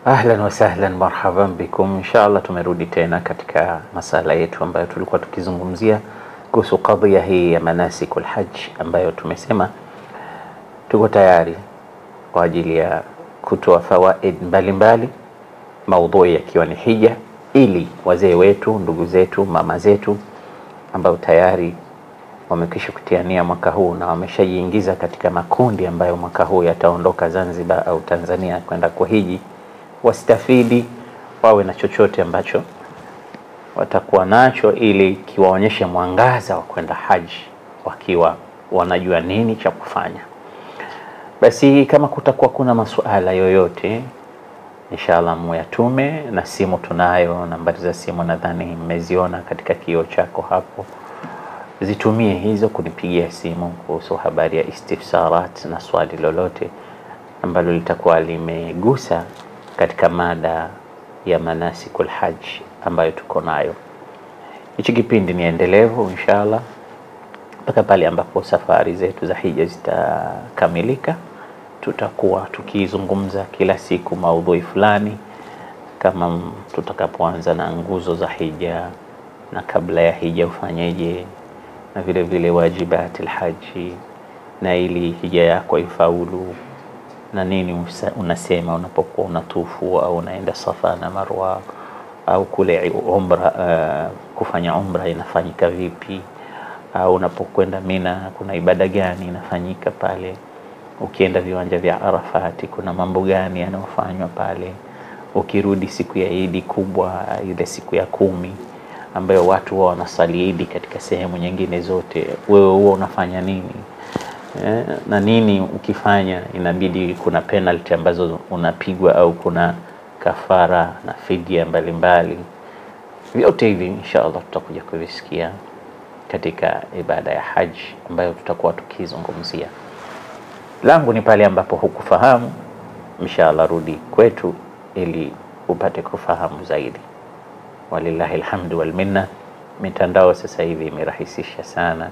Ahlan wa sahlan, marhaban bikum. Inshallah tumerudi tena katika masala yetu ambayo tulikuwa tukizungumzia kuhusu kadhia hii ya manasikul hajj, ambayo tumesema tuko tayari kwa ajili ya kutoa fawaid mbalimbali, maudhui yakiwa ni hija, ili wazee wetu, ndugu zetu, mama zetu ambao tayari wamekwisha kutiania mwaka huu na wameshajiingiza katika makundi ambayo mwaka huu yataondoka Zanzibar au Tanzania kwenda kuhiji, wastafidi, wawe na chochote ambacho watakuwa nacho, ili kiwaonyeshe mwangaza wa kwenda haji wakiwa wanajua nini cha kufanya. Basi kama kutakuwa kuna masuala yoyote, inshallah muyatume, na simu tunayo, nambari za simu nadhani mmeziona katika kioo chako hapo. Zitumie hizo kunipigia simu kuhusu habari ya istifsarat na swali lolote ambalo litakuwa limegusa katika mada ya manasikul hajj ambayo tuko nayo. Hichi kipindi ni endelevu inshallah mpaka pale ambapo safari zetu za hija zitakamilika. Tutakuwa tukizungumza kila siku maudhui fulani, kama tutakapoanza na nguzo za hija, na kabla ya hija ufanyeje, na vile vile wajibatil haji, na ili hija yako ifaulu, na nini unasema unapokuwa unatufu au unaenda Safa na Marwa, au kule umra, kufanya umra inafanyika vipi, au unapokwenda Mina kuna ibada gani inafanyika pale, ukienda viwanja vya Arafati kuna mambo gani yanayofanywa pale, ukirudi siku ya Idi kubwa, ile siku ya 10 ambayo watu wao wanasali Idi katika sehemu nyingine zote, wewe huwa unafanya nini? Na nini ukifanya inabidi kuna penalty ambazo unapigwa, au kuna kafara na fidia mbalimbali. Vyote hivi inshallah tutakuja kuvisikia katika ibada ya haji ambayo tutakuwa tukizungumzia. Langu ni pale ambapo hukufahamu, inshallah rudi kwetu ili upate kufahamu zaidi. Walillahi alhamdu wal minna. Mitandao sasa hivi imerahisisha sana,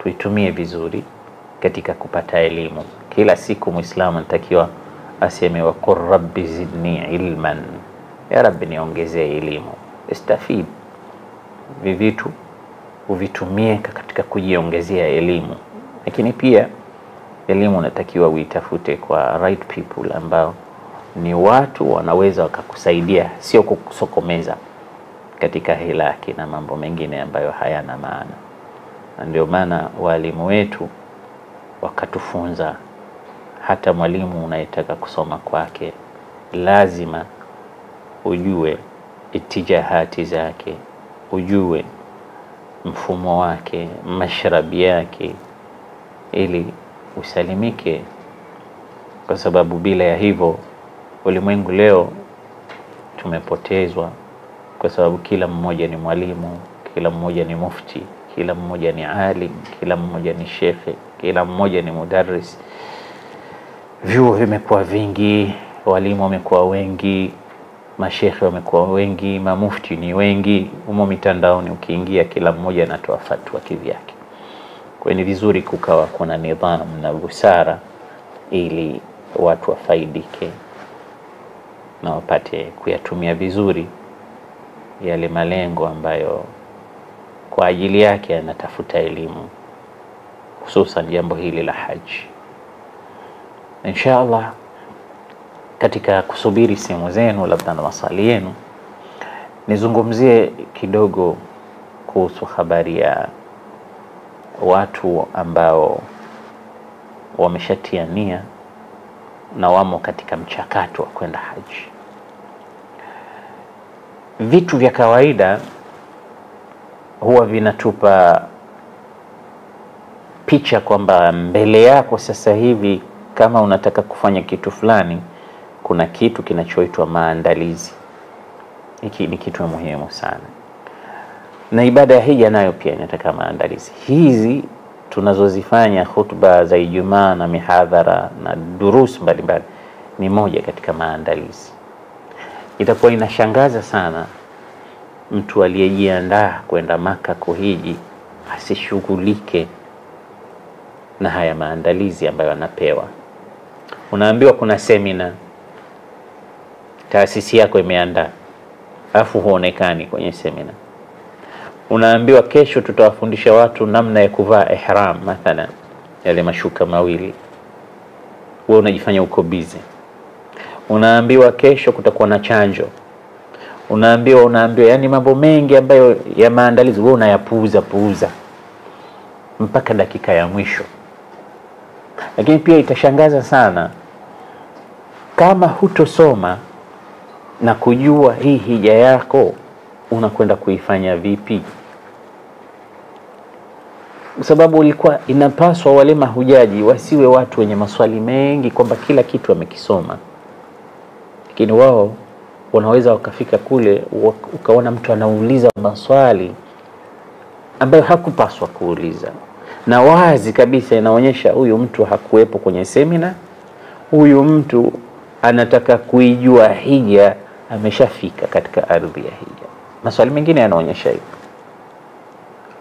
tuitumie vizuri katika kupata elimu. Kila siku Muislamu anatakiwa aseme wa qur rabbi zidni ilman, ya rabbi niongezee elimu. Istafid vitu uvitumie katika kujiongezea elimu, lakini pia elimu unatakiwa uitafute kwa right people, ambao ni watu wanaweza wakakusaidia, sio kukusokomeza katika hilaki na mambo mengine ambayo hayana maana. Ndio maana walimu wetu wakatufunza, hata mwalimu unayetaka kusoma kwake lazima ujue itijahati zake, ujue mfumo wake, mashrabi yake, ili usalimike. Kwa sababu bila ya hivyo ulimwengu leo tumepotezwa, kwa sababu kila mmoja ni mwalimu, kila mmoja ni mufti, kila mmoja ni alim, kila mmoja ni shekhe, kila mmoja ni mudarris. Vyuo vimekuwa vingi, walimu wamekuwa wengi, mashekhe wamekuwa wengi, mamufti ni wengi. Umo mitandaoni ukiingia, kila mmoja anatoa fatwa kivyake. Kwa hiyo ni vizuri kukawa kuna nidhamu na busara, ili watu wafaidike na wapate kuyatumia vizuri yale malengo ambayo kwa ajili yake anatafuta elimu, hususan jambo hili la haji. Inshallah katika kusubiri simu zenu labda na maswali yenu, nizungumzie kidogo kuhusu habari ya watu ambao wameshatia nia na wamo katika mchakato wa kwenda haji. Vitu vya kawaida huwa vinatupa picha kwamba mbele yako sasa hivi, kama unataka kufanya kitu fulani, kuna kitu kinachoitwa maandalizi. Hiki ni kitu muhimu sana, na ibada ya hija nayo pia inataka maandalizi. Hizi tunazozifanya, khutba za Ijumaa na mihadhara na durus mbalimbali, ni moja katika maandalizi. Itakuwa inashangaza sana mtu aliyejiandaa kwenda Maka kuhiji asishughulike na haya maandalizi ambayo anapewa. Unaambiwa kuna semina taasisi yako imeandaa, afu huonekani kwenye semina. Unaambiwa kesho tutawafundisha watu namna ya kuvaa ihram mathalan, yale mashuka mawili, wewe unajifanya uko busy. Unaambiwa kesho kutakuwa na chanjo, unaambiwa yani mambo mengi ambayo ya maandalizi wewe unayapuuza mpaka dakika ya mwisho. Lakini pia itashangaza sana kama hutosoma na kujua hii hija yako unakwenda kuifanya vipi. Kwa sababu ilikuwa inapaswa wale mahujaji wasiwe watu wenye maswali mengi kwamba kila kitu wamekisoma. Lakini wao wanaweza wakafika kule ukaona mtu anauliza maswali ambayo hakupaswa kuuliza. Na wazi kabisa inaonyesha huyu mtu hakuwepo kwenye semina. Huyu mtu anataka kuijua hija, ameshafika katika ardhi ya hija. Maswali mengine yanaonyesha hivyo.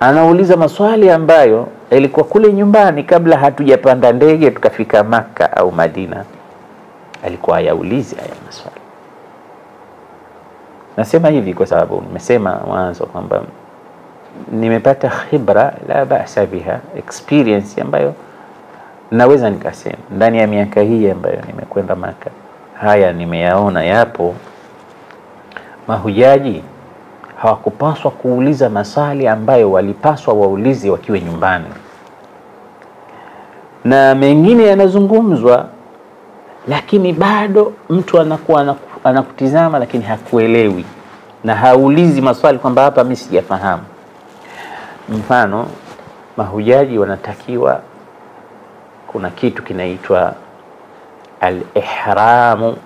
Anauliza maswali ambayo ilikuwa kule nyumbani kabla hatujapanda ndege tukafika Maka au Madina alikuwa hayaulizi haya maswali. Nasema hivi kwa sababu nimesema mwanzo kwamba nimepata khibra la ba'sa biha, experience ambayo naweza nikasema ndani ya miaka hii ambayo nimekwenda Maka, haya nimeyaona yapo. Mahujaji hawakupaswa kuuliza maswali ambayo walipaswa waulize wakiwa nyumbani. Na mengine yanazungumzwa lakini bado mtu anakuwa anakutizama lakini hakuelewi na haulizi maswali kwamba hapa mimi sijafahamu. Mfano, mahujaji wanatakiwa, kuna kitu kinaitwa al-ihramu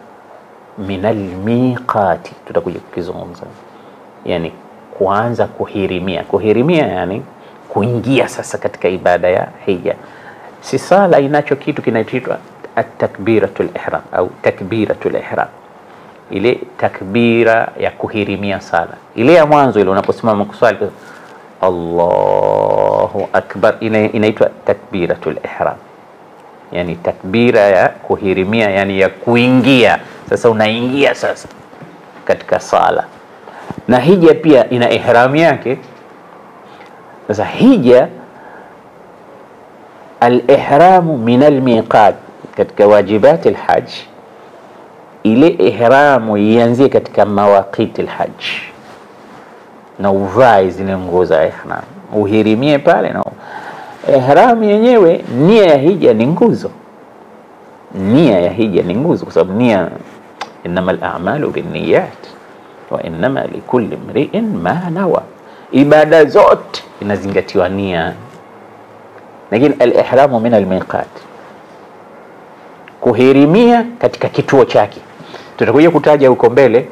min al-miqati, tutakuja kukizungumza. Yani kuanza kuhirimia. Kuhirimia yani kuingia sasa katika ibada ya hija. Si sala inacho kitu kinaitwa at-takbiratul ihram au takbiratul ihram. Ile takbira ya kuhirimia sala. Ile ya mwanzo ile unaposimama kuswali Allahu akbar, inaitwa takbiratul ihram. Yani takbira ya kuhirimia, yani ya kuingia. Sasa unaingia sasa katika sala. Na hija pia ina ihram yake. Sasa hija al-ihramu min al-miqat, katika wajibati al-hajj, ile ihramu ianzie katika mawaqiti al-hajj, na uvae zile nguo za ihram, uhirimie pale. Na ihram yenyewe, nia ya hija ni nguzo. Nia ya hija ni nguzo, kwa sababu nia, innamal a'malu binniyat wa innama likulli imri'in ma nawa. Ibada zote inazingatiwa nia. Lakini al-ihramu min al-miqat, kuhirimia katika kituo chake. Tutakuja kutaja huko mbele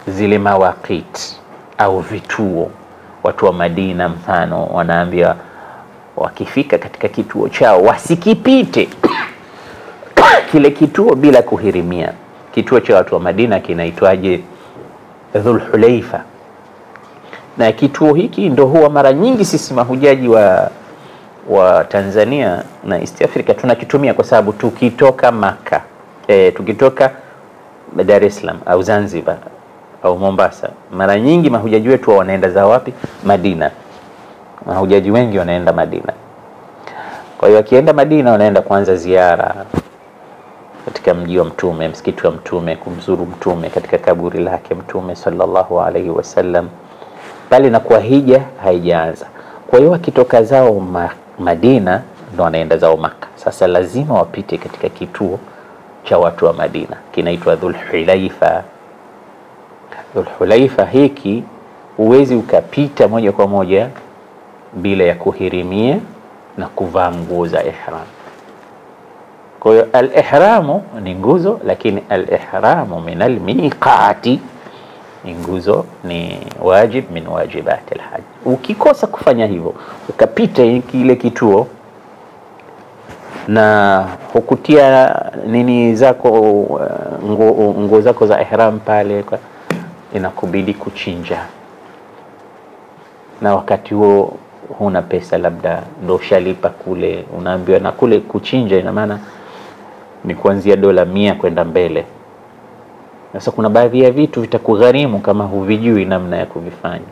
zile mawaqit au vituo. Watu wa Madina mfano wanaambia wakifika katika kituo chao wasikipite kile kituo bila kuhirimia. Kituo cha watu wa Madina kinaitwaje? Dhul Hulaifa. Na kituo hiki ndo huwa mara nyingi sisi mahujaji wa Tanzania na East Africa tunakitumia, kwa sababu tukitoka Maka, tukitoka Dar es Salaam au Zanzibar au Mombasa, mara nyingi mahujaji wetu wanaenda za wapi? Madina. Mahujaji wengi wanaenda Madina. Kwa hiyo wakienda Madina wanaenda kuanza ziara katika mji wa Mtume, msikiti wa Mtume, kumzuru Mtume katika kaburi lake Mtume sallallahu alaihi wasallam. Pale na kwa hija haijaanza. Kwa hiyo wakitoka zao Madina ndo wanaenda zao Maka. Sasa lazima wapite katika kituo cha watu wa Madina, kinaitwa Dhul Hulaifa. Dhul Hulaifa hiki uwezi ukapita moja kwa moja bila ya kuhirimia na kuvaa nguo za ihram. Kwa hiyo al-ihramu ni nguzo, lakini al-ihramu min al-miqati ni nguzo, ni wajib min wajibati al-hajj. Ukikosa kufanya hivyo, ukapita kile kituo na hukutia nini zako, nguo zako za ihram pale, inakubidi kuchinja. Na wakati huo huna pesa, labda ndo ushalipa kule, unaambiwa na kule kuchinja ina maana ni kuanzia $100 kwenda mbele. Sasa kuna baadhi ya vitu vitakugharimu kama huvijui namna ya kuvifanya.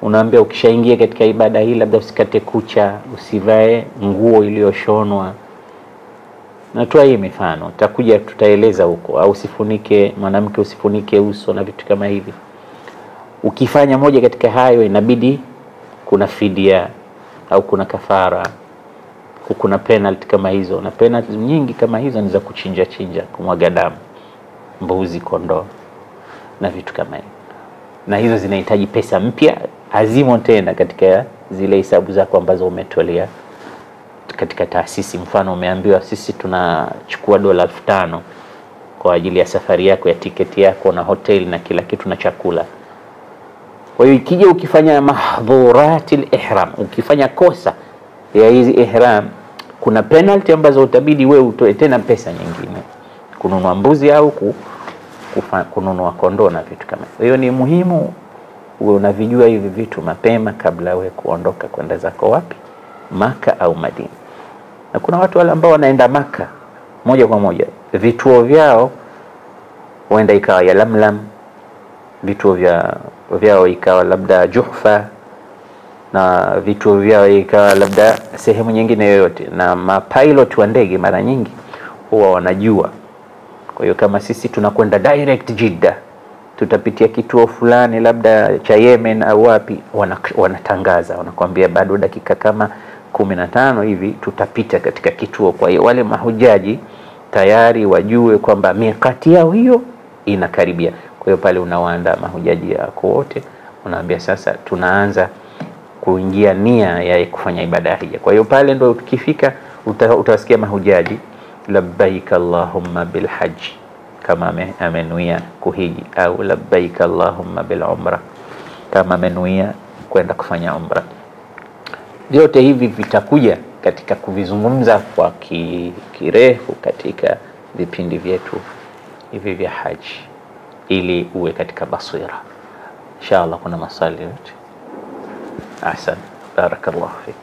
Unaambia ukishaingia katika ibada hii, labda usikate kucha, usivae nguo iliyoshonwa. Natoa hii mifano, tutakuja tutaeleza huko. Au usifunike, mwanamke usifunike uso na vitu kama hivi. Ukifanya moja katika hayo, inabidi kuna fidia au kuna kafara, kuna penalty kama hizo. Na penalty nyingi kama hizo ni za kuchinja, kumwaga damu, mbuzi, kondoo na vitu kama hivyo. Na hizo zinahitaji pesa mpya, hazimo tena katika zile hesabu zako ambazo umetolea katika taasisi. Mfano umeambiwa sisi tunachukua $5,000 kwa ajili ya safari yako ya tiketi yako na hotel na kila kitu na chakula. Kwa hiyo ikija ukifanya mahdhuratil ihram, ukifanya kosa ya hizi ihram, kuna penalty ambazo utabidi wewe utoe tena pesa nyingine kununua mbuzi au kununua kondoo na vitu kama hivyo. Hiyo ni muhimu uwe unavijua hivi vitu mapema kabla wewe kuondoka kwenda zako wapi, Maka au Madina. Na kuna watu wale ambao wanaenda Maka moja kwa moja, vituo vyao huenda ikawa ya Lamlam, vituo vyao ikawa labda Juhfa, na vituo vyao ikawa labda sehemu nyingine yoyote. Na mapilot wa ndege mara nyingi huwa wanajua. Kwa hiyo kama sisi tunakwenda direct Jeddah, tutapitia kituo fulani labda cha Yemen au wapi, wanatangaza, wanakuambia bado dakika kama 15 hivi tutapita katika kituo. Kwa hiyo wale mahujaji tayari wajue kwamba mikati yao hiyo inakaribia. Kwa hiyo pale unawaandaa mahujaji yako wote, unaambia sasa tunaanza kuingia nia ya kufanya ibada ya hija. Kwa hiyo pale ndo tukifika utasikia mahujaji labbaik Allahumma bil hajj, kama amenuia kuhiji, au labbaik Allahumma bil umra, kama amenuia kwenda kufanya umra. Vyote hivi vitakuja katika kuvizungumza kwa kirefu katika vipindi vyetu hivi vya haji, ili uwe katika basira. Inshallah kuna maswali yote. Ahsan, barakallahu fik.